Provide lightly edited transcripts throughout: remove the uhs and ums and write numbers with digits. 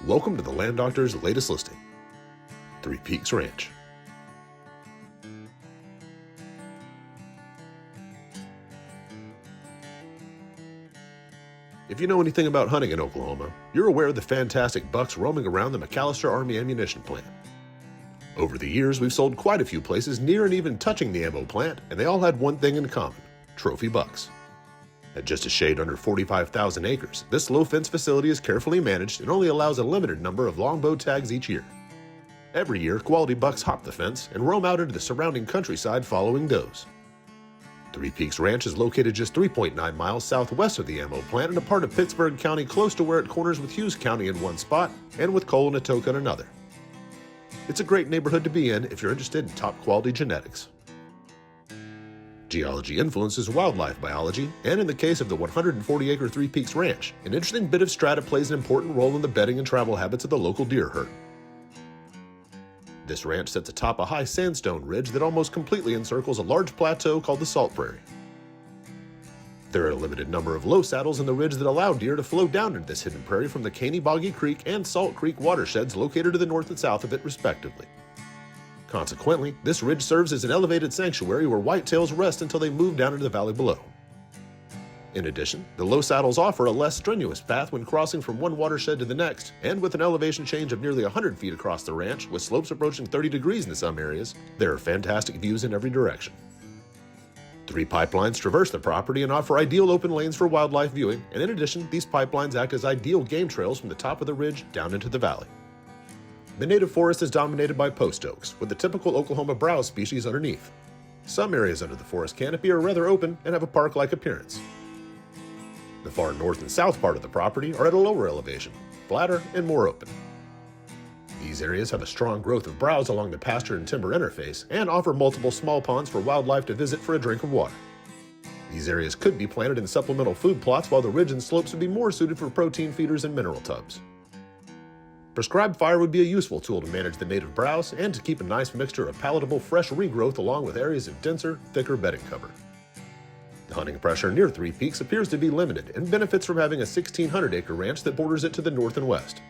Welcome to the Land Doctor's latest listing, Three Peaks Ranch. If you know anything about hunting in Oklahoma, you're aware of the fantastic bucks roaming around the McAllister Army Ammunition Plant. Over the years, we've sold quite a few places near and even touching the ammo plant, and they all had one thing in common: trophy bucks. At just a shade under 45,000 acres, this low-fence facility is carefully managed and only allows a limited number of longbow tags each year. Every year, quality bucks hop the fence and roam out into the surrounding countryside following does. Three Peaks Ranch is located just 3.9 miles southwest of the ammo plant in a part of Pittsburg County close to where it corners with Hughes County in one spot and with Cole and Atoka in another. It's a great neighborhood to be in if you're interested in top-quality genetics. Geology influences wildlife biology, and in the case of the 140-acre Three Peaks Ranch, an interesting bit of strata plays an important role in the bedding and travel habits of the local deer herd. This ranch sits atop a high sandstone ridge that almost completely encircles a large plateau called the Salt Prairie. There are a limited number of low saddles in the ridge that allow deer to flow down into this hidden prairie from the Caney Boggy Creek and Salt Creek watersheds located to the north and south of it, respectively. Consequently, this ridge serves as an elevated sanctuary where whitetails rest until they move down into the valley below. In addition, the low saddles offer a less strenuous path when crossing from one watershed to the next, and with an elevation change of nearly 100 feet across the ranch, with slopes approaching 30 degrees in some areas, there are fantastic views in every direction. 3 pipelines traverse the property and offer ideal open lanes for wildlife viewing, and in addition, these pipelines act as ideal game trails from the top of the ridge down into the valley. The native forest is dominated by post oaks, with the typical Oklahoma browse species underneath. Some areas under the forest canopy are rather open and have a park-like appearance. The far north and south part of the property are at a lower elevation, flatter and more open. These areas have a strong growth of browse along the pasture and timber interface and offer multiple small ponds for wildlife to visit for a drink of water. These areas could be planted in supplemental food plots, while the ridge and slopes would be more suited for protein feeders and mineral tubs. Prescribed fire would be a useful tool to manage the native browse and to keep a nice mixture of palatable fresh regrowth along with areas of denser, thicker bedding cover. The hunting pressure near Three Peaks appears to be limited and benefits from having a 1,600-acre ranch that borders it to the north and west.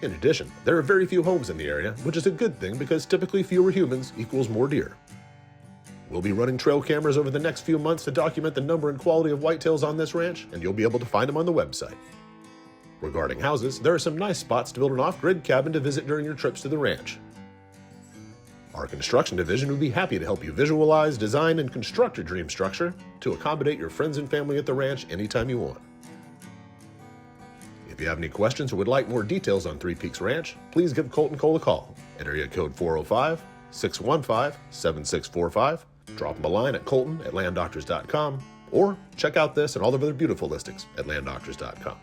In addition, there are very few homes in the area, which is a good thing because typically fewer humans equals more deer. We'll be running trail cameras over the next few months to document the number and quality of whitetails on this ranch, and you'll be able to find them on the website. Regarding houses, there are some nice spots to build an off-grid cabin to visit during your trips to the ranch. Our construction division would be happy to help you visualize, design, and construct your dream structure to accommodate your friends and family at the ranch anytime you want. If you have any questions or would like more details on Three Peaks Ranch, please give Colt and Cole a call at area code 405-615-7645, drop them a line at colton@landdoctors.com, or check out this and all the other beautiful listings at landdoctors.com.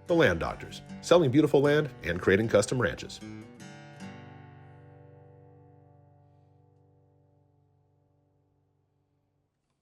The Land Doctors, selling beautiful land and creating custom ranches.